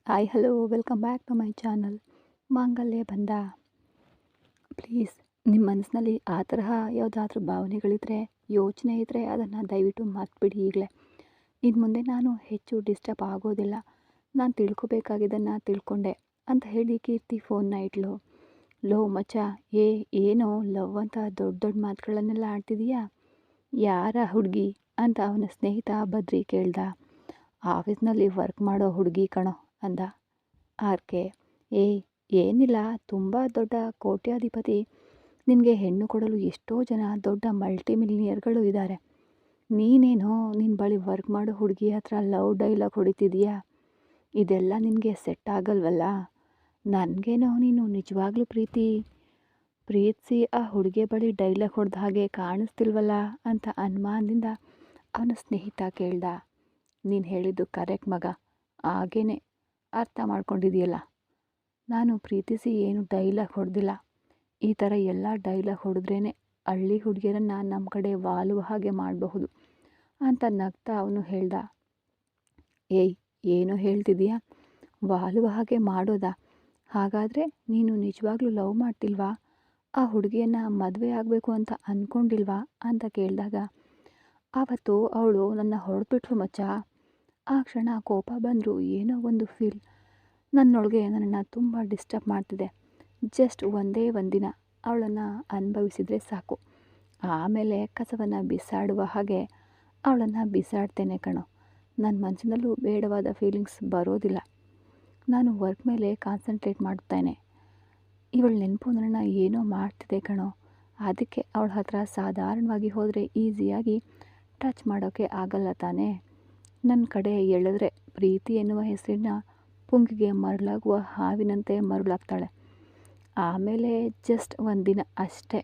Hi hello welcome back to my channel ಮಾಂಗಲ್ಯ ಬಂದ. Please ನಿಮ್ಮ ಮನಸ್ಸಿನಲ್ಲಿ ಆ ತರಹ ಯಾವುದಾದ್ರೂ ಭಾವನೆಗಳಿದ್ರೆ, ಯೋಚನೆ ಇದ್ದರೆ ಅದನ್ನು ದಯವಿಟ್ಟು ಮರ್ತ್ಬಿಡಿ ಈಗಲೇ. ಇನ್ನು ಮುಂದೆ ನಾನು ಹೆಚ್ಚು ಡಿಸ್ಟರ್ಬ್ ಆಗೋದಿಲ್ಲ. ನಾನು ತಿಳ್ಕೊಬೇಕಾಗಿದ್ದನ್ನು ತಿಳ್ಕೊಂಡೆ ಅಂತ ಹೇಳಿ ಕೀರ್ತಿ ಫೋನ್ನ ಇಟ್ಲು. ಲೋ ಮಚ್ಚ, ಏನೋ ಲವ್ ಅಂತ ದೊಡ್ಡ ದೊಡ್ಡ ಮಾತುಗಳನ್ನೆಲ್ಲ ಆಡ್ತಿದೀಯಾ? ಯಾರ ಹುಡುಗಿ ಅಂತ ಅವನ ಸ್ನೇಹಿತ ಬದ್ರಿ ಕೇಳ್ದ. ಆಫೀಸ್ನಲ್ಲಿ ವರ್ಕ್ ಮಾಡೋ ಹುಡುಗಿ ಕಣೋ ಅಂದ ಆರ್ಕೆ. ಏನಿಲ್ಲ, ತುಂಬ ದೊಡ್ಡ ಕೋಟ್ಯಾಧಿಪತಿ. ನಿನಗೆ ಹೆಣ್ಣು ಕೊಡಲು ಎಷ್ಟೋ ಜನ ದೊಡ್ಡ ಮಲ್ಟಿ ಮಿಲಿನಿಯರ್ಗಳು ಇದ್ದಾರೆ. ನೀನೇನೋ ನಿನ್ನ ಬಳಿ ವರ್ಕ್ ಮಾಡೋ ಹುಡುಗಿ ಹತ್ರ ಲವ್ ಡೈಲಾಗ್ ಹೊಡಿತಿದೀಯಾ? ಇದೆಲ್ಲ ನಿನಗೆ ಸೆಟ್ ಆಗಲ್ವಲ್ಲ. ನನಗೇನೋ ನೀನು ನಿಜವಾಗ್ಲೂ ಪ್ರೀತಿಸಿ ಆ ಹುಡುಗಿಯ ಬಳಿ ಡೈಲಾಗ್ ಹೊಡೆದ ಹಾಗೆ ಕಾಣಿಸ್ತಿಲ್ವಲ್ಲ ಅಂತ ಅನುಮಾನದಿಂದ ಅವನ ಸ್ನೇಹಿತ ಕೇಳ್ದ. ನೀನು ಹೇಳಿದ್ದು ಕರೆಕ್ಟ್ ಮಗ, ಹಾಗೇನೆ ಅರ್ಥ ಮಾಡ್ಕೊಂಡಿದೆಯಲ್ಲ. ನಾನು ಪ್ರೀತಿಸಿ ಏನು ಡೈಲಾಗ್ ಹೊಡೆದಿಲ್ಲ. ಈ ಥರ ಎಲ್ಲ ಡೈಲಾಗ್ ಹೊಡೆದ್ರೇ ಹಳ್ಳಿ ಹುಡುಗಿಯರನ್ನು ನಮ್ಮ ಕಡೆ ವಾಲುವ ಹಾಗೆ ಮಾಡಬಹುದು ಅಂತ ನಗ್ತಾ ಅವನು ಹೇಳ್ದ. ಏನೋ ಹೇಳ್ತಿದೀಯಾ? ವಾಲುವ ಹಾಗೆ ಮಾಡೋದಾ? ಹಾಗಾದರೆ ನೀನು ನಿಜವಾಗ್ಲೂ ಲವ್ ಮಾಡ್ತಿಲ್ವಾ? ಆ ಹುಡುಗಿಯನ್ನು ಮದುವೆ ಆಗಬೇಕು ಅಂತ ಅಂದ್ಕೊಂಡಿಲ್ವಾ ಅಂತ ಕೇಳಿದಾಗ, ಆವತ್ತು ಅವಳು ನನ್ನ ಹೊಡೆದ್ಬಿಟ್ರು ಮಚ್ಚ. ಆ ಕ್ಷಣ ಕೋಪ ಬಂದರೂ ಏನೋ ಒಂದು ಫೀಲ್ ನನ್ನೊಳಗೆ ನನ್ನನ್ನು ತುಂಬ ಡಿಸ್ಟರ್ಬ್ ಮಾಡ್ತಿದೆ. ಜಸ್ಟ್ ಒಂದೇ ದಿನ ಅವಳನ್ನು ಅನುಭವಿಸಿದರೆ ಸಾಕು. ಆಮೇಲೆ ಕಸವನ್ನು ಬಿಸಾಡುವ ಹಾಗೆ ಅವಳನ್ನು ಬಿಸಾಡ್ತೇನೆ ಕಣೋ. ನನ್ನ ಮನಸ್ಸಿನಲ್ಲೂ ಬೇಡವಾದ ಫೀಲಿಂಗ್ಸ್ ಬರೋದಿಲ್ಲ. ನಾನು ವರ್ಕ್ ಮೇಲೆ ಕಾನ್ಸಂಟ್ರೇಟ್ ಮಾಡ್ತೇನೆ. ಇವಳ ನೆನಪು ನನ್ನನ್ನು ಏನೋ ಮಾಡ್ತಿದೆ ಕಣೋ. ಅದಕ್ಕೆ ಅವಳ ಹತ್ರ ಸಾಧಾರಣವಾಗಿ ಹೋದರೆ ಈಸಿಯಾಗಿ ಟಚ್ ಮಾಡೋಕ್ಕೆ ಆಗಲ್ಲ ತಾನೇ. ನನ್ನ ಕಡೆ ಎಳೆದ್ರೆ ಪ್ರೀತಿ ಎನ್ನುವ ಹೆಸರಿನ ಪುಂಗಿಗೆ ಮರಳಾಗುವ ಹಾವಿನಂತೆ ಮರಳಾಗ್ತಾಳೆ. ಆಮೇಲೆ ಜಸ್ಟ್ ಒಂದಿನ ಅಷ್ಟೇ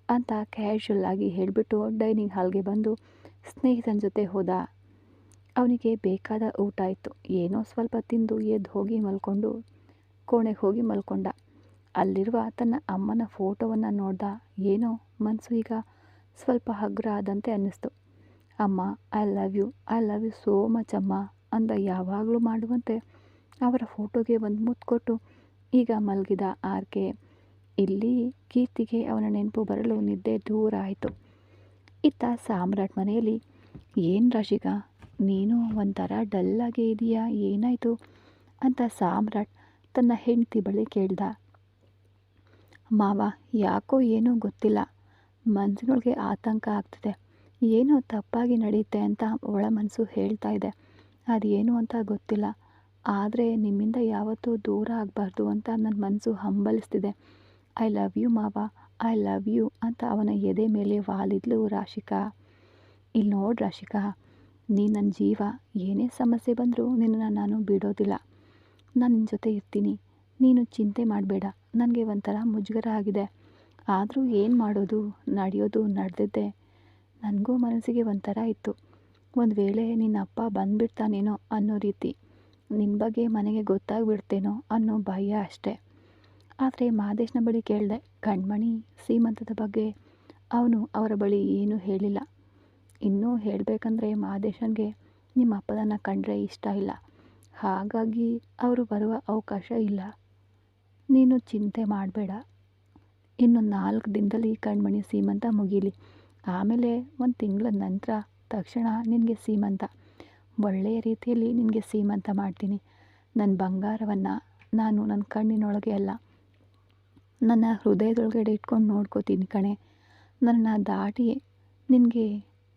ಅಂತ ಕ್ಯಾಶುವಲ್ ಆಗಿ ಹೇಳಿಬಿಟ್ಟು ಡೈನಿಂಗ್ ಹಾಲ್ಗೆ ಬಂದು ಸ್ನೇಹಿತನ ಜೊತೆ ಹೋದ. ಅವನಿಗೆ ಬೇಕಾದ ಊಟ ಇತ್ತು. ಏನೋ ಸ್ವಲ್ಪ ತಿಂದು ಎದ್ದು ಹೋಗಿ ಮಲ್ಕೊಂಡು ಕೋಣೆಗೆ ಹೋಗಿ ಮಲ್ಕೊಂಡ. ಅಲ್ಲಿರುವ ತನ್ನ ಅಮ್ಮನ ಫೋಟೋವನ್ನು ನೋಡ್ದ. ಏನೋ ಮನಸ್ಸು ಈಗ ಸ್ವಲ್ಪ ಹಗುರ ಆದಂತೆ ಅನ್ನಿಸ್ತು. ಅಮ್ಮ, I love you so much ಅಮ್ಮ ಅಂದ ಯಾವಾಗಲೂ ಮಾಡುವಂತೆ ಅವರ ಫೋಟೋಗೆ ಒಂದು ಮುತ್ತು ಕೊಟ್ಟು ಈಗ ಮಲಗಿದ ಆರ್ಕೆ. ಇಲ್ಲಿ ಕೀರ್ತಿಗೆ ಅವನ ನೆನಪು ಬರಲು ನಿದ್ದೆ ದೂರ ಆಯಿತು. ಇತ್ತ ಸಾಮ್ರಾಟ್ ಮನೆಯಲ್ಲಿ, ಏನು ರಾಶಿಕಾ, ನೀನು ಒಂಥರ ಡಲ್ಲಾಗೇ ಇದೆಯಾ, ಏನಾಯಿತು ಅಂತ ಸಾಮ್ರಾಟ್ ತನ್ನ ಹೆಂಡತಿ ಬಳಿ ಕೇಳ್ದ. ಮಾವ, ಯಾಕೋ ಏನೋ ಗೊತ್ತಿಲ್ಲ, ಮನಸ್ಸಿನೊಳಗೆ ಆತಂಕ ಆಗ್ತಿದೆ. ಏನೋ ತಪ್ಪಾಗಿ ನಡೆಯುತ್ತೆ ಅಂತ ಒಳ ಮನಸ್ಸು ಹೇಳ್ತಾ ಇದೆ. ಅದೇನು ಅಂತ ಗೊತ್ತಿಲ್ಲ. ಆದರೆ ನಿಮ್ಮಿಂದ ಯಾವತ್ತೂ ದೂರ ಆಗಬಾರ್ದು ಅಂತ ನನ್ನ ಮನಸ್ಸು ಹಂಬಲಿಸ್ತಿದೆ. ಐ ಲವ್ ಯು ಮಾವ, ಐ ಲವ್ ಯು ಅಂತ ಅವನ ಎದೆ ಮೇಲೆ ವಾಲಿದ್ಲು ರಾಶಿಕಾ. ಇಲ್ಲಿ ನೋಡಿ ರಾಶಿಕಾ, ನೀನು ನನ್ನ ಜೀವ. ಏನೇ ಸಮಸ್ಯೆ ಬಂದರೂ ನಿನ್ನನ್ನು ನಾನು ಬಿಡೋದಿಲ್ಲ. ನಾನು ನಿನ್ನ ಜೊತೆ ಇರ್ತೀನಿ. ನೀನು ಚಿಂತೆ ಮಾಡಬೇಡ. ನನಗೆ ಒಂಥರ ಮುಜುಗರ ಆಗಿದೆ. ಆದರೂ ಏನು ಮಾಡೋದು, ನಡೆಯೋದು ನಡೆದಿದ್ದೆ. ನನಗೂ ಮನಸ್ಸಿಗೆ ಒಂಥರ ಇತ್ತು, ಒಂದು ವೇಳೆ ನಿನ್ನ ಅಪ್ಪ ಬಂದುಬಿಡ್ತಾನೇನೋ ಅನ್ನೋ ರೀತಿ. ನಿನ್ನ ಬಗ್ಗೆ ಮನೆಗೆ ಗೊತ್ತಾಗ್ಬಿಡ್ತೇನೋ ಅನ್ನೋ ಭಯ ಅಷ್ಟೇ. ಆದರೆ ಮಹದೇಶ್ನ ಬಳಿ ಕೇಳಿದೆ. ಕಣ್ಮಣಿ ಸೀಮಂತದ ಬಗ್ಗೆ ಅವರ ಬಳಿ ಏನೂ ಹೇಳಿಲ್ಲ. ಇನ್ನೂ ಹೇಳಬೇಕಂದ್ರೆ ಮಹದೇಶನಿಗೆ ನಿಮ್ಮ ಅಪ್ಪನನ್ನು ಕಂಡ್ರೆ ಇಷ್ಟ ಇಲ್ಲ. ಹಾಗಾಗಿ ಅವರು ಬರುವ ಅವಕಾಶ ಇಲ್ಲ. ನೀನು ಚಿಂತೆ ಮಾಡಬೇಡ. ಇನ್ನು 4 ದಿನದಲ್ಲಿ ಕಣ್ಮಣಿ ಸೀಮಂತ ಮುಗೀಲಿ. ಆಮೇಲೆ 1 ತಿಂಗಳ ನಂತರ ತಕ್ಷಣ ನಿನಗೆ ಸೀಮಂತ. ಒಳ್ಳೆಯ ರೀತಿಯಲ್ಲಿ ನಿನಗೆ ಸೀಮಂತ ಮಾಡ್ತೀನಿ. ನನ್ನ ಬಂಗಾರವನ್ನು ನಾನು ನನ್ನ ಕಣ್ಣಿನೊಳಗೆ ಅಲ್ಲ, ನನ್ನ ಹೃದಯದೊಳಗಡೆ ಇಟ್ಕೊಂಡು ನೋಡ್ಕೋತೀನಿ ಕಣೆ. ನನ್ನನ್ನು ದಾಟಿ ನಿನಗೆ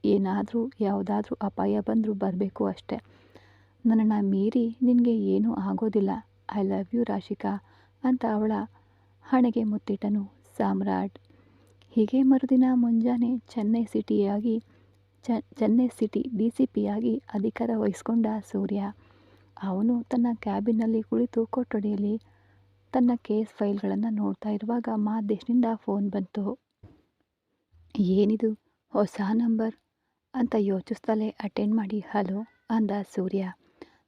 ಏನಾದರೂ ಯಾವುದಾದ್ರೂ ಅಪಾಯ ಬಂದರೂ ಬರಬೇಕು ಅಷ್ಟೆ. ನನ್ನನ್ನು ಮೀರಿ ನಿನಗೆ ಏನೂ ಆಗೋದಿಲ್ಲ. ಐ ಲವ್ ಯು ರಾಶಿಕಾ ಅಂತ ಅವಳ ಹಣೆಗೆ ಮುತ್ತಿಟ್ಟನು ಸಾಮ್ರಾಟ್. ಹೀಗೆ ಮರುದಿನ ಮುಂಜಾನೆ ಚೆನ್ನೈ ಸಿಟಿ DCP ಆಗಿ ಅಧಿಕಾರ ವಹಿಸ್ಕೊಂಡ ಸೂರ್ಯ. ಅವನು ತನ್ನ ಕ್ಯಾಬಿನ್ನಲ್ಲಿ ಕುಳಿತು ಕೊಠಡಿಯಲ್ಲಿ ತನ್ನ ಕೇಸ್ ಫೈಲ್ಗಳನ್ನು ನೋಡ್ತಾ ಇರುವಾಗ ಮಹದೇಶ್ನಿಂದ ಫೋನ್ ಬಂತು. ಏನಿದು ಹೊಸ ನಂಬರ್ ಅಂತ ಯೋಚಿಸ್ತಲೇ ಅಟೆಂಡ್ ಮಾಡಿ ಹಲೋ ಅಂದ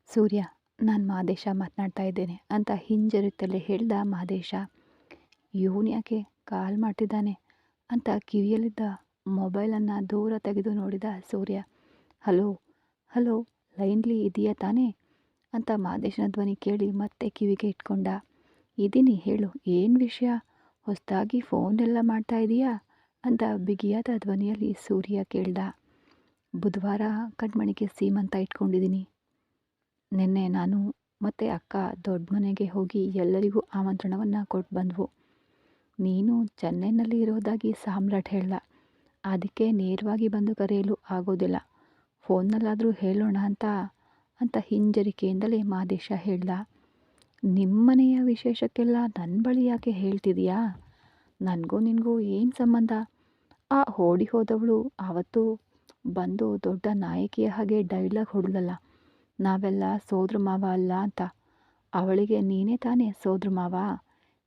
ಸೂರ್ಯ, ನಾನು ಮಹದೇಶ ಮಾತನಾಡ್ತಾ ಇದ್ದೇನೆ ಅಂತ ಹಿಂಜರಿತಲೇ ಹೇಳ್ದ ಮಹದೇಶ. ಇವನು ಯಾಕೆ ಕಾಲ್ ಮಾಡ್ತಿದ್ದಾನೆ ಅಂತ ಕಿವಿಯಲ್ಲಿದ್ದ ಮೊಬೈಲನ್ನು ದೂರ ತೆಗೆದು ನೋಡಿದ ಸೂರ್ಯ. ಹಲೋ ಲೈನ್ಲಿ ಇದೆಯಾ ತಾನೇ ಅಂತ ಮಾದೇಶನ ಧ್ವನಿ ಕೇಳಿ ಮತ್ತೆ ಕಿವಿಗೆ ಇಟ್ಕೊಂಡ. ಇದೀನಿ ಹೇಳು, ಏನು ವಿಷಯ? ಹೊಸದಾಗಿ ಫೋನ್ ಎಲ್ಲ ಮಾಡ್ತಾ ಇದೀಯಾ ಅಂತ ಬಿಗಿಯಾದ ಧ್ವನಿಯಲ್ಲಿ ಸೂರ್ಯ ಕೇಳ್ದ. ಬುಧವಾರ ಕಣ್ಮಣಿಗೆ ಸೀಮಂತ ಇಟ್ಕೊಂಡಿದ್ದೀನಿ. ನಿನ್ನೆ ನಾನು ಮತ್ತು ಅಕ್ಕ ದೊಡ್ಡ ಮನೆಗೆ ಹೋಗಿ ಎಲ್ಲರಿಗೂ ಆಮಂತ್ರಣವನ್ನು ಕೊಟ್ಟು ಬಂದ್ವು. ನೀನು ಚೆನ್ನೈನಲ್ಲಿ ಇರೋದಾಗಿ ಸಾಮ್ರಾಟ್ ಹೇಳ್ದ. ಅದಕ್ಕೆ ನೇರವಾಗಿ ಬಂದು ಕರೆಯಲು ಆಗೋದಿಲ್ಲ, ಫೋನ್ನಲ್ಲಾದರೂ ಹೇಳೋಣ ಅಂತ ಹಿಂಜರಿಕೆಯಿಂದಲೇ ಮಾದೇಶ ಹೇಳ್ದ. ನಿಮ್ಮನೆಯ ವಿಶೇಷಕ್ಕೆಲ್ಲ ನನ್ನ ಬಳಿ ಯಾಕೆ ಹೇಳ್ತಿದೀಯಾ? ನನಗೂ ನಿನಗೂ ಏನು ಸಂಬಂಧ? ಆ ಓಡಿ ಹೋದವಳು ಆವತ್ತು ಬಂದು ದೊಡ್ಡ ನಾಯಕಿಯ ಹಾಗೆ ಡೈಲಾಗ್ ಹೊಡೆದಲ್ಲ, ನಾವೆಲ್ಲ ಸೋದ್ರ ಮಾವ ಅಲ್ಲ ಅಂತ. ಅವಳಿಗೆ ನೀನೇ ತಾನೇ ಸೋದ್ರ ಮಾವ?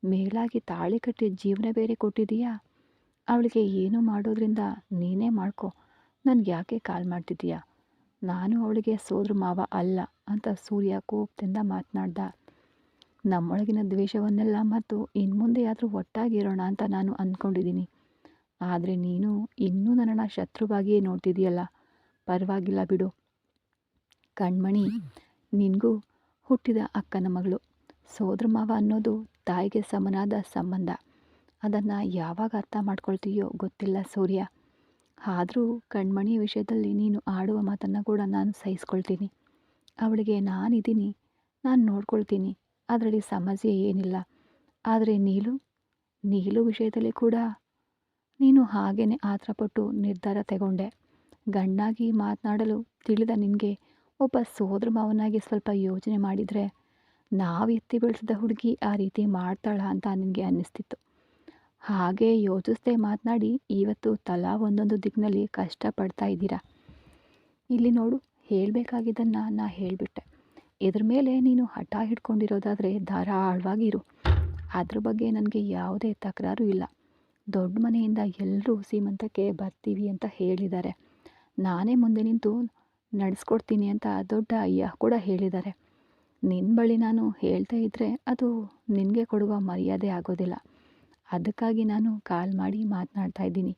ಮೇಲಾಗಿ ತಾಳಿ ಕಟ್ಟಿ ಜೀವನ ಬೇರೆ ಕೊಟ್ಟಿದೀಯಾ. ಅವಳಿಗೆ ಏನು ಮಾಡೋದ್ರಿಂದ ನೀನೇ ಮಾಡ್ಕೊ, ನನಗೆ ಯಾಕೆ ಕಾಲ್ ಮಾಡ್ತಿದ್ದೀಯಾ? ನಾನು ಅವಳಿಗೆ ಸೋದ್ರ ಮಾವ ಅಲ್ಲ ಅಂತ ಸೂರ್ಯ ಕೋಪದಿಂದ ಮಾತನಾಡ್ದ. ನಮ್ಮೊಳಗಿನ ದ್ವೇಷವನ್ನೆಲ್ಲ ಮರೆತು ಇನ್ಮುಂದೆಯಾದರೂ ಒಟ್ಟಾಗಿರೋಣ ಅಂತ ನಾನು ಅಂದ್ಕೊಂಡಿದ್ದೀನಿ. ಆದರೆ ನೀನು ಇನ್ನೂ ನನ್ನನ್ನು ಶತ್ರುವಾಗಿಯೇ ನೋಡ್ತಿದೆಯಲ್ಲ. ಪರವಾಗಿಲ್ಲ ಬಿಡು. ಕಣ್ಮಣಿ ನಿನಗೂ ಹುಟ್ಟಿದ ಅಕ್ಕನ ಮಗಳು. ಸೋದರ ಮಾವ ಅನ್ನೋದು ತಾಯಿಗೆ ಸಮನಾದ ಸಂಬಂಧ. ಅದನ್ನು ಯಾವಾಗ ಅರ್ಥ ಮಾಡ್ಕೊಳ್ತೀಯೋ ಗೊತ್ತಿಲ್ಲ ಸೂರ್ಯ. ಆದರೂ ಕಣ್ಮಣಿ ವಿಷಯದಲ್ಲಿ ನೀನು ಆಡುವ ಮಾತನ್ನು ಕೂಡ ನಾನು ಸಹಿಸ್ಕೊಳ್ತೀನಿ. ಅವಳಿಗೆ ನಾನಿದ್ದೀನಿ, ನಾನು ನೋಡ್ಕೊಳ್ತೀನಿ, ಅದರಲ್ಲಿ ಸಮಸ್ಯೆ ಏನಿಲ್ಲ. ಆದರೆ ನೀಲು ವಿಷಯದಲ್ಲಿ ಕೂಡ ನೀನು ಹಾಗೇನೆ ಆತರಪಟ್ಟು ನಿರ್ಧಾರ ತಗೊಂಡೆ. ಗಂಡಾಗಿ ಮಾತನಾಡಲು ತಿಳಿದ ನಿನಗೆ ಒಬ್ಬ ಸೋದರ ಮಾವನಾಗಿ ಸ್ವಲ್ಪ ಯೋಚನೆ ಮಾಡಿದರೆ, ನಾವು ಎತ್ತಿ ಬೆಳೆಸಿದ ಹುಡುಗಿ ಆ ರೀತಿ ಮಾಡ್ತಾಳ ಅಂತ ನಿನಗೆ ಅನ್ನಿಸ್ತಿತ್ತು. ಹಾಗೆ ಯೋಚಿಸದೆ ಮಾತನಾಡಿ ಇವತ್ತು ತಲಾ ಒಂದೊಂದು ದಿಕ್ಕಿನಲ್ಲಿ ಕಷ್ಟಪಡ್ತಾ ಇದ್ದೀರಾ. ಇಲ್ಲಿ ನೋಡು, ಹೇಳಬೇಕಾಗಿದ್ದನ್ನು ನಾ ಹೇಳಿಬಿಟ್ಟೆ. ಇದ್ರ ಮೇಲೆ ನೀನು ಹಠ ಹಿಡ್ಕೊಂಡಿರೋದಾದರೆ ಧಾರಾಳವಾಗಿರು. ಅದ್ರ ಬಗ್ಗೆ ನನಗೆ ಯಾವುದೇ ತಕರಾರು ಇಲ್ಲ. ದೊಡ್ಡ ಮನೆಯಿಂದ ಎಲ್ಲರೂ ಸೀಮಂತಕ್ಕೆ ಬರ್ತೀವಿ ಅಂತ ಹೇಳಿದ್ದಾರೆ. ನಾನೇ ಮುಂದೆ ನಿಂತು ನಡೆಸ್ಕೊಡ್ತೀನಿ ಅಂತ ದೊಡ್ಡ ಅಯ್ಯ ಕೂಡ ಹೇಳಿದ್ದಾರೆ. ನಿನ್ನ ಬಳಿ ನಾನು ಹೇಳ್ತಾ ಇದ್ದರೆ ಅದು ನಿನಗೆ ಕೊಡುವ ಮರ್ಯಾದೆ ಆಗೋದಿಲ್ಲ. ಅದಕ್ಕಾಗಿ ನಾನು ಕಾಲ್ ಮಾಡಿ ಮಾತನಾಡ್ತಾ ಇದ್ದೀನಿ.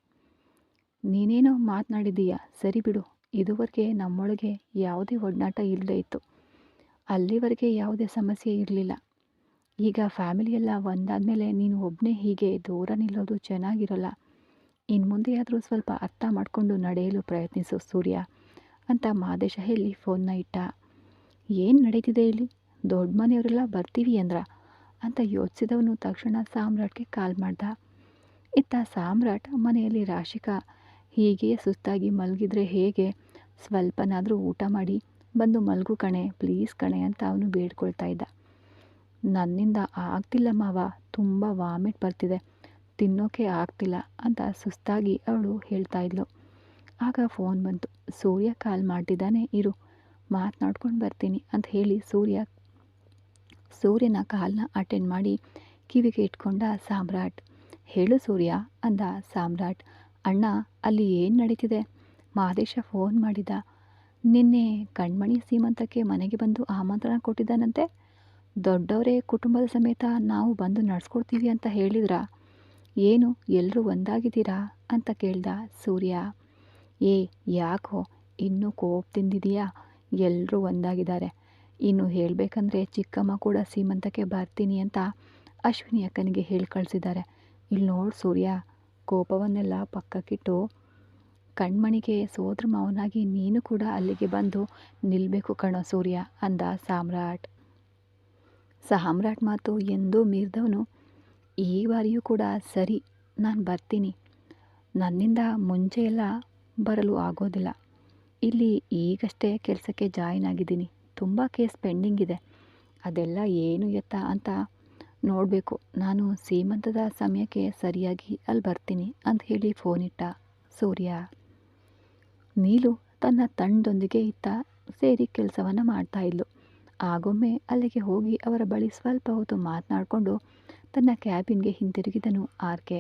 ನೀನೇನೋ ಮಾತನಾಡಿದ್ದೀಯ, ಸರಿ ಬಿಡು. ಇದುವರೆಗೆ ನಮ್ಮೊಳಗೆ ಯಾವುದೇ ಒಡನಾಟ ಇಲ್ಲದೇ ಇತ್ತು. ಅಲ್ಲಿವರೆಗೆ ಯಾವುದೇ ಸಮಸ್ಯೆ ಇರಲಿಲ್ಲ. ಈಗ ಫ್ಯಾಮಿಲಿಯೆಲ್ಲ ಒಂದಾದಮೇಲೆ ನೀನು ಒಬ್ಬನೇ ಹೀಗೆ ದೂರ ನಿಲ್ಲೋದು ಚೆನ್ನಾಗಿರಲ್ಲ. ಇನ್ನು ಮುಂದೆಯಾದರೂ ಸ್ವಲ್ಪ ಅರ್ಥ ಮಾಡಿಕೊಂಡು ನಡೆಯಲು ಪ್ರಯತ್ನಿಸು ಸೂರ್ಯ ಅಂತ ಮಾದೇಶ ಹೇಳಿ ಫೋನ್ನ ಇಟ್ಟ. ಏನು ನಡೀತಿದೆ ಇಲ್ಲಿ? ದೊಡ್ಡ ಮನೆಯವರೆಲ್ಲ ಬರ್ತೀವಿ ಅಂದ್ರ ಅಂತ ಯೋಚಿಸಿದವನು ತಕ್ಷಣ ಸಾಮ್ರಾಟ್ಗೆ ಕಾಲ್ ಮಾಡ್ದ. ಇತ್ತ ಸಾಮ್ರಾಟ್ ಮನೆಯಲ್ಲಿ ರಾಶಿಕಾ ಹೀಗೆಯೇ ಸುಸ್ತಾಗಿ ಮಲಗಿದ್ರೆ ಹೇಗೆ, ಸ್ವಲ್ಪನಾದರೂ ಊಟ ಮಾಡಿ ಬಂದು ಮಲಗು ಕಣೆ, ಪ್ಲೀಸ್ ಕಣೆ ಅಂತ ಅವನು ಬೇಡ್ಕೊಳ್ತಾ ಇದ್ದ. ನನ್ನಿಂದ ಆಗ್ತಿಲ್ಲ ಮಾವ, ತುಂಬ ವಾಮಿಟ್ ಬರ್ತಿದೆ, ತಿನ್ನೋಕೆ ಆಗ್ತಿಲ್ಲ ಅಂತ ಸುಸ್ತಾಗಿ ಅವಳು ಹೇಳ್ತಾ ಇದ್ಲು. ಆಗ ಫೋನ್ ಬಂತು. ಸೂರ್ಯ ಕಾಲ್ ಮಾಡ್ತಿದ್ದಾನೆ, ಇರು ಮಾತನಾಡ್ಕೊಂಡು ಬರ್ತೀನಿ ಅಂತ ಹೇಳಿ ಸೂರ್ಯನ ಕಾಲ್ನ ಅಟೆಂಡ್ ಮಾಡಿ ಕಿವಿಗೆ ಇಟ್ಕೊಂಡ ಸಾಮ್ರಾಟ್. ಹೇಳು ಸೂರ್ಯ ಅಂದ ಸಾಮ್ರಾಟ್. ಅಣ್ಣ, ಅಲ್ಲಿ ಏನು ನಡೀತಿದೆ? ಮಾದೇಶ ಫೋನ್ ಮಾಡಿದ. ನಿನ್ನೆ ಕಣ್ಮಣಿ ಸೀಮಂತಕ್ಕೆ ಮನೆಗೆ ಬಂದು ಆಮಂತ್ರಣ ಕೊಟ್ಟಿದ್ದಾನಂತೆ. ದೊಡ್ಡವರೇ ಕುಟುಂಬದ ಸಮೇತ ನಾವು ಬಂದು ನಡೆಸ್ಕೊಡ್ತೀವಿ ಅಂತ ಹೇಳಿದ್ರಾ? ಏನು ಎಲ್ಲರೂ ಒಂದಾಗಿದ್ದೀರಾ ಅಂತ ಕೇಳ್ದ ಸೂರ್ಯ. ಯಾಕೋ ಇನ್ನೂ ಕೋಪದಿಂದಿದೆಯಾ? ಎಲ್ಲರೂ ಒಂದಾಗಿದ್ದಾರೆ. ಇನ್ನು ಹೇಳಬೇಕಂದ್ರೆ ಚಿಕ್ಕಮ್ಮ ಕೂಡ ಸೀಮಂತಕ್ಕೆ ಬರ್ತೀನಿ ಅಂತ ಅಶ್ವಿನಿ ಅಕ್ಕನಿಗೆ ಹೇಳಿ ಕಳಿಸಿದ್ದಾರೆ. ಇಲ್ಲಿ ನೋಡು ಸೂರ್ಯ, ಕೋಪವನ್ನೆಲ್ಲ ಪಕ್ಕಕ್ಕಿಟ್ಟು ಕಣ್ಮಣಿಗೆ ಸೋದರ ಮಾವನಾಗಿ ನೀನು ಕೂಡ ಅಲ್ಲಿಗೆ ಬಂದು ನಿಲ್ಲಬೇಕು ಕಣೋ ಸೂರ್ಯ ಅಂದ ಸಾಮ್ರಾಟ್. ಸಾಮ್ರಾಟ್ ಮಾತು ಎಂದೂ ಮೀರಿದವನು ಈ ಬಾರಿಯೂ ಕೂಡ ಸರಿ, ನಾನು ಬರ್ತೀನಿ. ನನ್ನಿಂದ ಮುಂಚೆ ಎಲ್ಲ ಬರಲು ಆಗೋದಿಲ್ಲ. ಇಲ್ಲಿ ಈಗಷ್ಟೇ ಕೆಲಸಕ್ಕೆ ಜಾಯಿನ್ ಆಗಿದ್ದೀನಿ. ತುಂಬ ಕೇಸ್ ಪೆಂಡಿಂಗ್ ಇದೆ. ಅದೆಲ್ಲ ಏನು ಎತ್ತ ಅಂತ ನೋಡಬೇಕು. ನಾನು ಸೀಮಂತದ ಸಮಯಕ್ಕೆ ಸರಿಯಾಗಿ ಅಲ್ಲಿ ಬರ್ತೀನಿ ಅಂತ ಹೇಳಿ ಫೋನ್ ಇಟ್ಟ ಸೂರ್ಯ. ನೀಲು ತನ್ನ ತಂಡದೊಂದಿಗೆ ಇತ್ತ ಸೇರಿ ಕೆಲಸವನ್ನು ಮಾಡ್ತಾ ಇದ್ಲು. ಆಗೊಮ್ಮೆ ಅಲ್ಲಿಗೆ ಹೋಗಿ ಅವರ ಬಳಿ ಸ್ವಲ್ಪ ಹೊತ್ತು ಮಾತನಾಡಿಕೊಂಡು ತನ್ನ ಕ್ಯಾಬಿನ್ಗೆ ಹಿಂತಿರುಗಿದನು ಆರ್ಕೆ.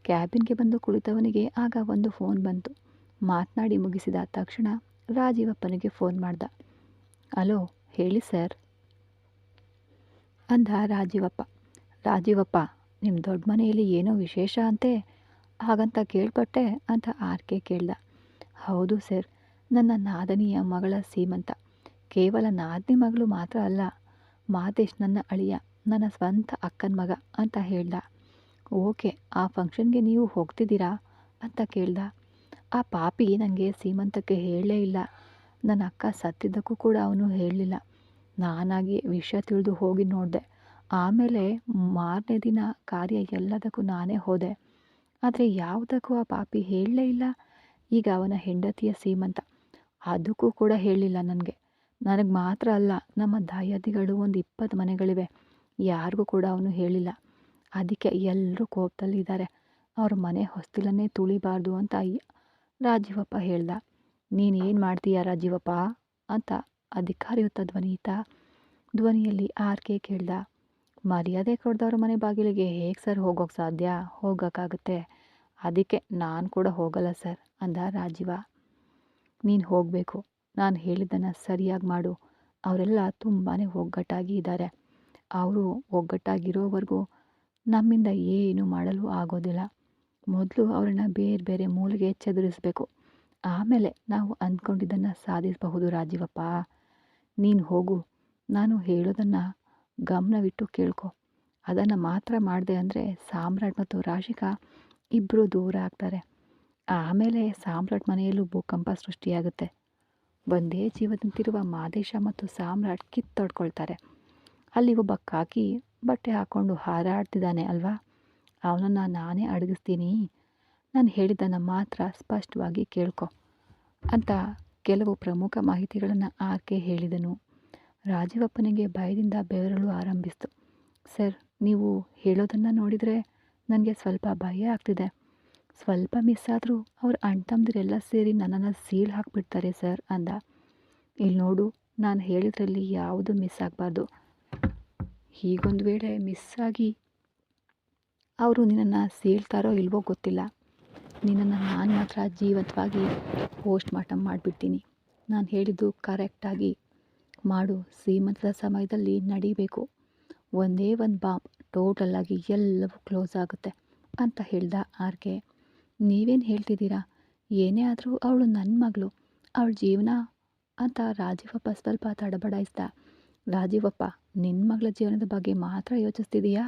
ಕ್ಯಾಬಿನ್ಗೆ ಬಂದು ಕುಳಿತವನಿಗೆ ಆಗ ಒಂದು ಫೋನ್ ಬಂತು. ಮಾತನಾಡಿ ಮುಗಿಸಿದ ತಕ್ಷಣ ರಾಜೀವಪ್ಪನಿಗೆ ಫೋನ್ ಮಾಡ್ದ. ಹಲೋ, ಹೇಳಿ ಸರ್ ಅಂದ ರಾಜೀವಪ್ಪ, ನಿಮ್ಮ ದೊಡ್ಡ ಮನೆಯಲ್ಲಿ ಏನೋ ವಿಶೇಷ ಅಂತೆ, ಹಾಗಂತ ಕೇಳ್ಪಟ್ಟೆ ಅಂತ ಆರ್ಕೆ ಕೇಳ್ದ. ಹೌದು ಸರ್, ನನ್ನ ನಾದನಿಯ ಮಗಳ ಸೀಮಂತ. ಕೇವಲ ನಾದಿನಿ ಮಗಳು ಮಾತ್ರ ಅಲ್ಲ, ಮಾದೇಶ್ ನನ್ನ ಅಳಿಯ, ನನ್ನ ಸ್ವಂತ ಅಕ್ಕನ ಮಗ ಅಂತ ಹೇಳ್ದ. ಓಕೆ, ಆ ಫಂಕ್ಷನ್ಗೆ ನೀವು ಹೋಗ್ತಿದ್ದೀರಾ ಅಂತ ಕೇಳ್ದ. ಆ ಪಾಪಿ ನನಗೆ ಸೀಮಂತಕ್ಕೆ ಹೇಳಲೇ ಇಲ್ಲ. ನನ್ನ ಅಕ್ಕ ಸತ್ತಿದ್ದಕ್ಕೂ ಕೂಡ ಅವನು ಹೇಳಲಿಲ್ಲ. ನಾನಾಗಿ ವಿಷಯ ತಿಳಿದು ಹೋಗಿ ನೋಡಿದೆ. ಆಮೇಲೆ ಮಾರನೇ ದಿನ ಕಾರ್ಯ ಎಲ್ಲದಕ್ಕೂ ನಾನೇ ಹೋದೆ. ಆದರೆ ಯಾವುದಕ್ಕೂ ಆ ಪಾಪಿ ಹೇಳಲೇ ಇಲ್ಲ. ಈಗ ಅವನ ಹೆಂಡತಿಯ ಸೀಮಂತ, ಅದಕ್ಕೂ ಕೂಡ ಹೇಳಲಿಲ್ಲ ನನಗೆ. ನನಗೆ ಮಾತ್ರ ಅಲ್ಲ, ನಮ್ಮ ದಾಯಾದಿಗಳು ಒಂದು 20 ಮನೆಗಳಿವೆ, ಯಾರಿಗೂ ಕೂಡ ಅವನು ಹೇಳಿಲ್ಲ. ಅದಕ್ಕೆ ಎಲ್ಲರೂ ಕೋಪದಲ್ಲಿದ್ದಾರೆ. ಅವ್ರ ಮನೆ ಹೊಸ್ತಿಲನ್ನೇ ತುಳಿಬಾರ್ದು ಅಂತ ರಾಜೀವಪ್ಪ ಹೇಳ್ದ. ನೀನೇನು ಮಾಡ್ತೀಯ ರಾಜೀವಪ್ಪ ಅಂತ ಅಧಿಕಾರಿಯುತ ಧ್ವನಿಯಲ್ಲಿ ಆರ್ಕೆ ಕೇಳ್ದ. ಮರ್ಯಾದೆ ಕೊಡ್ದವ್ರ ಮನೆ ಬಾಗಿಲಿಗೆ ಹೇಗೆ ಸರ್ ಹೋಗೋಕ್ಕೆ ಸಾಧ್ಯ? ಹೋಗೋಕ್ಕಾಗುತ್ತೆ. ಅದಕ್ಕೆ ನಾನು ಕೂಡ ಹೋಗಲ್ಲ ಸರ್ ಅಂದ ರಾಜೀವ. ನೀನು ಹೋಗಬೇಕು. ನಾನು ಹೇಳಿದ್ದನ್ನು ಸರಿಯಾಗಿ ಮಾಡು. ಅವರೆಲ್ಲ ತುಂಬಾ ಒಗ್ಗಟ್ಟಾಗಿ ಇದ್ದಾರೆ. ಅವರು ಒಗ್ಗಟ್ಟಾಗಿರೋವರೆಗೂ ನಮ್ಮಿಂದ ಏನು ಮಾಡಲು ಆಗೋದಿಲ್ಲ. ಮೊದಲು ಅವರನ್ನು ಬೇರೆ ಬೇರೆ ಮೂಲೆಗೆ ಚದುರಿಸಬೇಕು. ಆಮೇಲೆ ನಾವು ಅಂದ್ಕೊಂಡಿದ್ದನ್ನು ಸಾಧಿಸಬಹುದು ರಾಜೀವಪ್ಪ. ನೀನು ಹೋಗು. ನಾನು ಹೇಳೋದನ್ನು ಗಮನವಿಟ್ಟು ಕೇಳ್ಕೊ. ಅದನ್ನು ಮಾತ್ರ ಮಾಡಿದೆ ಅಂದರೆ ಸಾಮ್ರಾಟ್ ಮತ್ತು ರಾಶಿಕಾ ಇಬ್ಬರು ದೂರ ಆಗ್ತಾರೆ. ಆಮೇಲೆ ಸಾಮ್ರಾಟ್ ಮನೆಯಲ್ಲೂ ಭೂಕಂಪ ಸೃಷ್ಟಿಯಾಗುತ್ತೆ. ಒಂದೇ ಜೀವದಂತಿರುವ ಮಾದೇಶ ಮತ್ತು ಸಾಮ್ರಾಟ್ ಕಿತ್ತೊಡ್ಕೊಳ್ತಾರೆ. ಅಲ್ಲಿ ಒಬ್ಬ ಕಾಕಿ ಬಟ್ಟೆ ಹಾಕ್ಕೊಂಡು ಹಾರಾಡ್ತಿದ್ದಾನೆ ಅಲ್ವಾ, ಅವನನ್ನು ನಾನೇ ಅಡಗಿಸ್ತೀನಿ. ನಾನು ಹೇಳಿದ್ದನ್ನು ಮಾತ್ರ ಸ್ಪಷ್ಟವಾಗಿ ಕೇಳ್ಕೊ ಅಂತ ಕೆಲವು ಪ್ರಮುಖ ಮಾಹಿತಿಗಳನ್ನು ಆಕೆ ಹೇಳಿದನು. ರಾಜೀವಪ್ಪನಿಗೆ ಭಯದಿಂದ ಬೆವರಲು ಆರಂಭಿಸ್ತು. ಸರ್, ನೀವು ಹೇಳೋದನ್ನು ನೋಡಿದರೆ ನನಗೆ ಸ್ವಲ್ಪ ಭಯ ಆಗ್ತಿದೆ. ಸ್ವಲ್ಪ ಮಿಸ್ ಆದರೂ ಅವ್ರ ಅಣ್ಣ ತಮ್ಮದಿರೆಲ್ಲ ಸೇರಿ ನನ್ನನ್ನು ಸೀಳು ಹಾಕಿಬಿಡ್ತಾರೆ ಸರ್ ಅಂದ. ಇಲ್ಲಿ ನೋಡು, ನಾನು ಹೇಳಿದ್ರಲ್ಲಿ ಯಾವುದು ಮಿಸ್ ಆಗಬಾರ್ದು. ಹೀಗೊಂದು ವೇಳೆ ಮಿಸ್ ಆಗಿ ಅವರು ನಿನ್ನನ್ನು ಸೀಳ್ತಾರೋ ಇಲ್ವೋ ಗೊತ್ತಿಲ್ಲ. ನಿನ್ನನ್ನು ನಾನು ಮಾತ್ರ ಜೀವಂತವಾಗಿ ಪೋಸ್ಟ್ ಮಾರ್ಟಮ್ ಮಾಡಿಬಿಡ್ತೀನಿ. ನಾನು ಹೇಳಿದ್ದು ಕರೆಕ್ಟಾಗಿ ಮಾಡು. ಸೀಮಂತದ ಸಮಯದಲ್ಲಿ ನಡಿಬೇಕು. ಒಂದೇ ಒಂದು ಬಾಂಬ್, ಟೋಟಲಾಗಿ ಎಲ್ಲವೂ ಕ್ಲೋಸ್ ಆಗುತ್ತೆ ಅಂತ ಹೇಳ್ದ ಆರ್ಕೆ. ನೀವೇನು ಹೇಳ್ತಿದ್ದೀರಾ? ಏನೇ ಆದರೂ ಅವಳು ನನ್ನ ಮಗಳು, ಅವಳ ಜೀವನ ಅಂತ ರಾಜೀವಪ್ಪ ಸ್ವಲ್ಪ ತಡಬಡಾಯಿಸ್ದ. ರಾಜೀವಪ್ಪ, ನಿನ್ನ ಮಗಳ ಜೀವನದ ಬಗ್ಗೆ ಮಾತ್ರ ಯೋಚಿಸ್ತಿದೀಯಾ?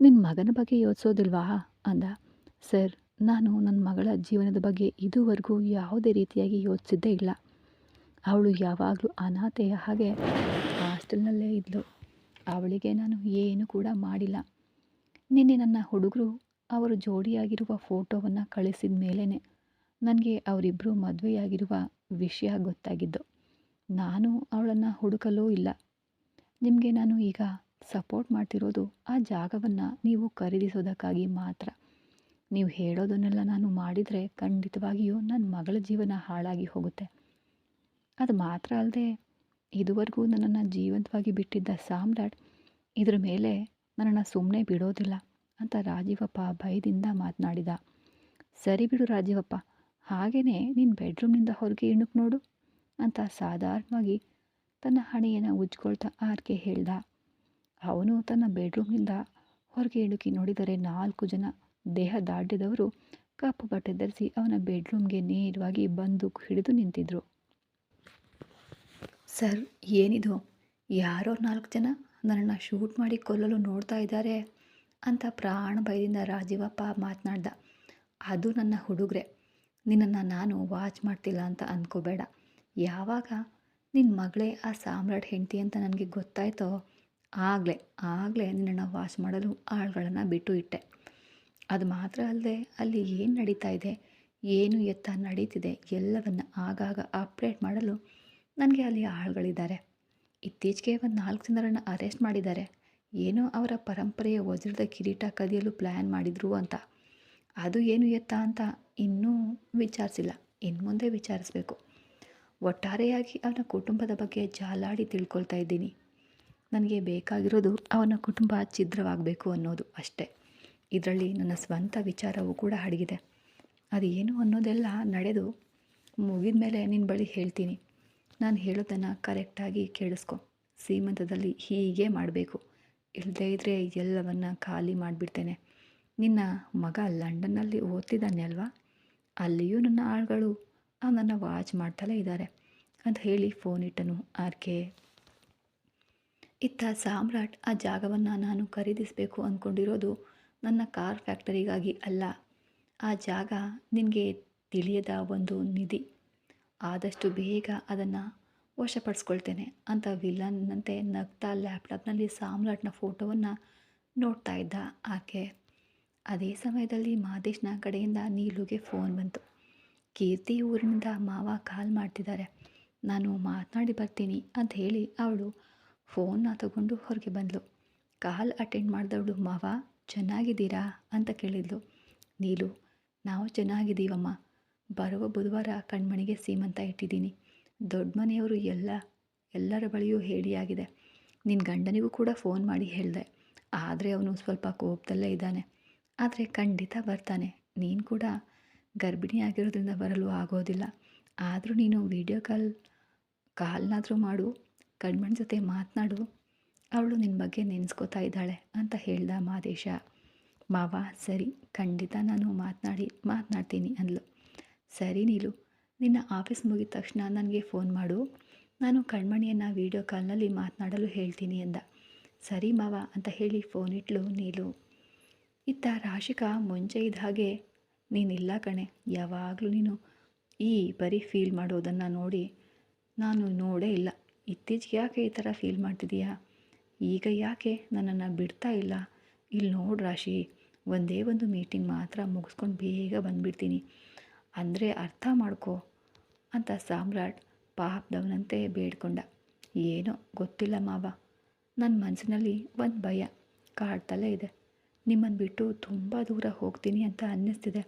ನಿನ್ನ ಮಗನ ಬಗ್ಗೆ ಯೋಚಿಸೋದಿಲ್ವಾ ಅಂದ. ಸರ್, ನಾನು ನನ್ನ ಮಗಳ ಜೀವನದ ಬಗ್ಗೆ ಇದುವರೆಗೂ ಯಾವುದೇ ರೀತಿಯಾಗಿ ಯೋಚಿಸಿದ್ದೇ ಇಲ್ಲ. ಅವಳು ಯಾವಾಗಲೂ ಅನಾಥೆಯ ಹಾಗೆ ಹಾಸ್ಟೆಲ್ನಲ್ಲೇ ಇದ್ಳು. ಅವಳಿಗೆ ನಾನು ಏನು ಕೂಡ ಮಾಡಿಲ್ಲ. ನಿನ್ನೆ ನನ್ನ ಹುಡುಗರು ಅವರು ಜೋಡಿಯಾಗಿರುವ ಫೋಟೋವನ್ನು ಕಳಿಸಿದ ಮೇಲೇ ನನಗೆ ಅವರಿಬ್ಬರು ಮದುವೆಯಾಗಿರುವ ವಿಷಯ ಗೊತ್ತಾಗಿದ್ದು. ನಾನು ಅವಳನ್ನು ಹುಡುಕಲೂ ಇಲ್ಲ. ನಿಮಗೆ ನಾನು ಈಗ ಸಪೋರ್ಟ್ ಮಾಡ್ತಿರೋದು ಆ ಜಾಗವನ್ನು ನೀವು ಖರೀದಿಸೋದಕ್ಕಾಗಿ ಮಾತ್ರ. ನೀವು ಹೇಳೋದನ್ನೆಲ್ಲ ನಾನು ಮಾಡಿದರೆ ಖಂಡಿತವಾಗಿಯೂ ನನ್ನ ಮಗಳ ಜೀವನ ಹಾಳಾಗಿ ಹೋಗುತ್ತೆ. ಅದು ಮಾತ್ರ ಅಲ್ಲದೆ, ಇದುವರೆಗೂ ನನ್ನನ್ನು ಜೀವಂತವಾಗಿ ಬಿಟ್ಟಿದ್ದ ಸಾಮ್ರಾಟ್ ಇದ್ರ ಮೇಲೆ ನನ್ನನ್ನು ಸುಮ್ಮನೆ ಬಿಡೋದಿಲ್ಲ ಅಂತ ರಾಜೀವಪ್ಪ ಭಯದಿಂದ ಮಾತನಾಡಿದ. ಸರಿ ಬಿಡು ರಾಜೀವಪ್ಪ, ಹಾಗೆಯೇ ನಿನ್ನ ಬೆಡ್ರೂಮ್ನಿಂದ ಹೊರಗೆ ಇಣುಕು ನೋಡು ಅಂತ ಸಾಧಾರಣವಾಗಿ ತನ್ನ ಹಣೆಯನ್ನು ಉಜ್ಕೊಳ್ತಾ ಆರ್ಕೆ ಹೇಳ್ದ. ಅವನು ತನ್ನ ಬೆಡ್ರೂಮ್ನಿಂದ ಹೊರಗೆ ಇಣುಕಿ ನೋಡಿದರೆ 4 ಜನ ದೇಹ ದಾಢ್ಯದವರು ಕಪ್ಪು ಬಟ್ಟೆ ಧರಿಸಿ ಅವನ ಬೆಡ್ರೂಮ್ಗೆ ನೇರವಾಗಿ ಬಂದೂಕು ಹಿಡಿದು ನಿಂತಿದ್ರು. ಸರ್, ಏನಿದು? ಯಾರೋ 4 ಜನ ನನ್ನನ್ನು ಶೂಟ್ ಮಾಡಿ ಕೊಲ್ಲಲು ನೋಡ್ತಾ ಇದ್ದಾರೆ ಅಂತ ಪ್ರಾಣ ಭಯದಿಂದ ರಾಜೀವಪ್ಪ ಮಾತನಾಡ್ದ. ಅದು ನನ್ನ ಹುಡುಗರೆ. ನಿನ್ನನ್ನು ನಾನು ವಾಚ್ ಮಾಡ್ತಿಲ್ಲ ಅಂತ ಅಂದ್ಕೋಬೇಡ. ಯಾವಾಗ ನಿನ್ನ ಮಗಳೇ ಆ ಸಾಮ್ರಾಟ್ ಹೆಂಡತಿ ಅಂತ ನನಗೆ ಗೊತ್ತಾಯ್ತೋ ಆಗಲೇ ನಿನ್ನನ್ನು ವಾಚ್ ಮಾಡಲು ಆಳುಗಳನ್ನು ಬಿಟ್ಟು ಇಟ್ಟೆ. ಅದು ಮಾತ್ರ ಅಲ್ಲದೆ, ಅಲ್ಲಿ ಏನು ನಡೀತಾ ಇದೆ, ಏನು ಎತ್ತ ನಡೀತಿದೆ ಎಲ್ಲವನ್ನು ಆಗಾಗ ಅಪ್ಡೇಟ್ ಮಾಡಲು ನನಗೆ ಅಲ್ಲಿ ಆಳುಗಳಿದ್ದಾರೆ. ಇತ್ತೀಚೆಗೆ ಒಂದು 4 ಜನರನ್ನು ಅರೆಸ್ಟ್ ಮಾಡಿದ್ದಾರೆ. ಏನೋ ಅವರ ಪರಂಪರೆಯ ವಜ್ರದ ಕಿರೀಟ ಕದಿಯಲು ಪ್ಲ್ಯಾನ್ ಮಾಡಿದ್ರು ಅಂತ. ಅದು ಏನು ಎತ್ತ ಅಂತ ಇನ್ನೂ ವಿಚಾರಿಸಿಲ್ಲ. ಇನ್ನು ಮುಂದೆ ವಿಚಾರಿಸಬೇಕು. ಒಟ್ಟಾರೆಯಾಗಿ ಅವನ ಕುಟುಂಬದ ಬಗ್ಗೆ ಜಾಲಾಡಿ ತಿಳ್ಕೊಳ್ತಾ ಇದ್ದೀನಿ. ನನಗೆ ಬೇಕಾಗಿರೋದು ಅವನ ಕುಟುಂಬ ಛಿದ್ರವಾಗಬೇಕು ಅನ್ನೋದು ಅಷ್ಟೇ. ಇದರಲ್ಲಿ ನನ್ನ ಸ್ವಂತ ವಿಚಾರವೂ ಕೂಡ ಅಡಗಿದೆ. ಅದು ಏನು ಅನ್ನೋದೆಲ್ಲ ನಡೆದು ಮುಗಿದ ಮೇಲೆ ನಿನ್ನ ಬಳಿ ಹೇಳ್ತೀನಿ. ನಾನು ಹೇಳೋದನ್ನು ಕರೆಕ್ಟಾಗಿ ಕೇಳಿಸ್ಕೊ. ಸೀಮಂತದಲ್ಲಿ ಹೀಗೆ ಮಾಡಬೇಕು, ಇಲ್ಲದೇ ಇದ್ದರೆ ಎಲ್ಲವನ್ನು ಖಾಲಿ ಮಾಡಿಬಿಡ್ತೇನೆ. ನಿನ್ನ ಮಗ ಲಂಡನ್ನಲ್ಲಿ ಓದ್ತಿದ್ದಾನೆ ಅಲ್ವಾ? ಅಲ್ಲಿಯೂ ನನ್ನ ಆಳುಗಳು ಅವನನ್ನು ವಾಚ್ ಮಾಡ್ತಲೇ ಇದ್ದಾರೆ. ಅಂತ ಹೇಳಿ ಫೋನ್ ಇಟ್ಟನು ಆರ್ಕೆ. ಇತ್ತ ಸಾಮ್ರಾಟ್, ಆ ಜಾಗವನ್ನು ನಾನು ಖರೀದಿಸಬೇಕು ಅಂದ್ಕೊಂಡಿರೋದು ನನ್ನ ಕಾರ್ ಫ್ಯಾಕ್ಟರಿಗಾಗಿ ಅಲ್ಲ. ಆ ಜಾಗ ನಿನಗೆ ತಿಳಿಯದ ಒಂದು ನಿಧಿ. ಆದಷ್ಟು ಬೇಗ ಅದನ್ನು ವಶಪಡಿಸ್ಕೊಳ್ತೇನೆ ಅಂತ ವಿಲನ್ನಂತೆ ನಗ್ತಾ ಲ್ಯಾಪ್ಟಾಪ್ನಲ್ಲಿ ಸಾಮ್ರಾಟ್ನ ಫೋಟೋವನ್ನು ನೋಡ್ತಾ ಇದ್ದ ಆಕೆ. ಅದೇ ಸಮಯದಲ್ಲಿ ಮಾದೇಶ್ನ ಕಡೆಯಿಂದ ನೀಲುಗೆ ಫೋನ್ ಬಂತು. ಕೀರ್ತಿ ಊರಿನಿಂದ ಮಾವ ಕಾಲ್ ಮಾಡ್ತಿದ್ದಾರೆ, ನಾನು ಮಾತನಾಡಿ ಬರ್ತೀನಿ ಅಂತ ಹೇಳಿ ಅವಳು ಫೋನ್ನ ತಗೊಂಡು ಹೊರಗೆ ಬಂದಳು. ಕಾಲ್ ಅಟೆಂಡ್ ಮಾಡಿದವಳು, ಮಾವ ಚೆನ್ನಾಗಿದ್ದೀರಾ ಅಂತ ಕೇಳಿದ್ಲು. ನೀಲು, ನಾವು ಚೆನ್ನಾಗಿದ್ದೀವಮ್ಮ. ಬರುವ ಬುಧವಾರ ಕಣ್ಮಣಿಗೆ ಸೀಮಂತ ಇಟ್ಟಿದ್ದೀನಿ. ದೊಡ್ಡ ಮನೆಯವರು ಎಲ್ಲರ ಬಳಿಯೂ ಹೇಳಿಯಾಗಿದೆ. ನಿನ್ನ ಗಂಡನಿಗೂ ಕೂಡ ಫೋನ್ ಮಾಡಿ ಹೇಳಿದೆ. ಆದರೆ ಅವನು ಸ್ವಲ್ಪ ಕೋಪದಲ್ಲೇ ಇದ್ದಾನೆ. ಆದರೆ ಖಂಡಿತ ಬರ್ತಾನೆ. ನೀನು ಕೂಡ ಗರ್ಭಿಣಿಯಾಗಿರೋದ್ರಿಂದ ಬರಲು ಆಗೋದಿಲ್ಲ. ಆದರೂ ನೀನು ವಿಡಿಯೋ ಕಾಲ್ನಾದರೂ ಮಾಡು, ಕಣ್ಮಣಿ ಜೊತೆ ಮಾತನಾಡು. ಅವಳು ನಿನ್ನ ಬಗ್ಗೆ ನೆನೆಸ್ಕೋತಾ ಇದ್ದಾಳೆ ಅಂತ ಹೇಳ್ದ ಮಾದೇಶ. ಮಾವ ಸರಿ, ಖಂಡಿತ ನಾನು ಮಾತನಾಡ್ತೀನಿ ಅಂದ್ಲು. ಸರಿ ನೀಲು, ನಿನ್ನ ಆಫೀಸ್ ಮುಗಿದ ತಕ್ಷಣ ನನಗೆ ಫೋನ್ ಮಾಡು. ನಾನು ಕಣ್ಮಣಿಯನ್ನು ವಿಡಿಯೋ ಕಾಲ್ನಲ್ಲಿ ಮಾತನಾಡಲು ಹೇಳ್ತೀನಿ ಎಂದ. ಸರಿ ಮಾವ ಅಂತ ಹೇಳಿ ಫೋನ್ ಇಟ್ಲು ನೀಲು. ಇತ್ತ ರಾಶಿಕಾ ಮುಂಚೆ ಇದ್ದ ಹಾಗೆ ನೀನಿಲ್ಲ ಕಣೆ. ಯಾವಾಗಲೂ ನೀನು ಈ ಬರೀ ಫೀಲ್ ಮಾಡೋದನ್ನು ನೋಡಿ ನಾನು ನೋಡೇ ಇಲ್ಲ. ಇತ್ತೀಚೆಗೆ ಯಾಕೆ ಈ ಥರ ಫೀಲ್ ಮಾಡ್ತಿದ್ದೀಯಾ? ಈಗ ಯಾಕೆ ನನ್ನನ್ನು ಬಿಡ್ತಾ ಇಲ್ಲ? ಇಲ್ಲಿ ನೋಡು ರಾಶಿ, ಒಂದೇ ಒಂದು ಮೀಟಿಂಗ್ ಮಾತ್ರ ಮುಗಿಸ್ಕೊಂಡು ಬೇಗ ಬಂದುಬಿಡ್ತೀನಿ. ಅಂದರೆ ಅರ್ಥ ಮಾಡ್ಕೊ ಅಂತ ಸಾಮ್ರಾಟ್ ಪಾಪದವನಂತೆ ಬೇಡ್ಕೊಂಡ. ಏನೋ ಗೊತ್ತಿಲ್ಲ ಮಾವ, ನನ್ನ ಮನಸ್ಸಿನಲ್ಲಿ ಒಂದು ಭಯ ಕಾಡ್ತಲೇ ಇದೆ. ನಿಮ್ಮನ್ನು ಬಿಟ್ಟು ತುಂಬ ದೂರ ಹೋಗ್ತೀನಿ ಅಂತ ಅನ್ನಿಸ್ತಿದೆ.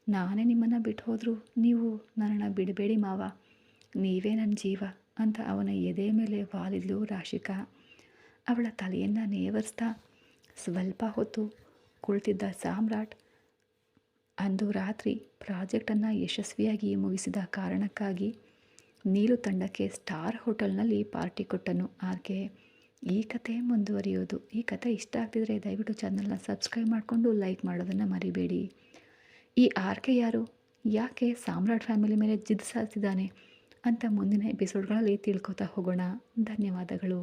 ನಾನೇ ನಿಮ್ಮನ್ನು ಬಿಟ್ಟು ಹೋದರೂ ನೀವು ನನ್ನನ್ನು ಬಿಡಬೇಡಿ ಮಾವ, ನೀವೇ ನನ್ನ ಜೀವ ಅಂತ ಅವನ ಎದೆ ಮೇಲೆ ವಾಲಿದ್ಲು ರಾಶಿಕಾ. ಅವಳ ತಲೆಯನ್ನು ನೇವರಿಸ್ತಾ ಸ್ವಲ್ಪ ಹೊತ್ತು ಕುಳಿತಿದ್ದ ಸಾಮ್ರಾಟ್ ಅಂದು ರಾತ್ರಿ ಪ್ರಾಜೆಕ್ಟನ್ನು ಯಶಸ್ವಿಯಾಗಿ ಮುಗಿಸಿದ ಕಾರಣಕ್ಕಾಗಿ ನೀಲು ತಂಡಕ್ಕೆ ಸ್ಟಾರ್ ಹೋಟೆಲ್ನಲ್ಲಿ ಪಾರ್ಟಿ ಕೊಟ್ಟನು ಆರ್ಕೆ. ಈ ಕಥೆ ಮುಂದುವರಿಯೋದು. ಈ ಕಥೆ ಇಷ್ಟ ಆಗ್ತಿದ್ರೆ ದಯವಿಟ್ಟು ಚಾನಲ್ನ ಸಬ್ಸ್ಕ್ರೈಬ್ ಮಾಡಿಕೊಂಡು ಲೈಕ್ ಮಾಡೋದನ್ನು ಮರಿಬೇಡಿ. ಈ ಆರ್ಕೆ ಯಾರು, ಯಾಕೆ ಸಾಮ್ರಾಟ್ ಫ್ಯಾಮಿಲಿ ಮೇಲೆ ಜಿದ್ದು ಸಾಧಿಸಿದ್ದಾನೆ ಅಂತ ಮುಂದಿನ ಎಪಿಸೋಡ್ಗಳಲ್ಲಿ ತಿಳ್ಕೊತಾ ಹೋಗೋಣ. ಧನ್ಯವಾದಗಳು.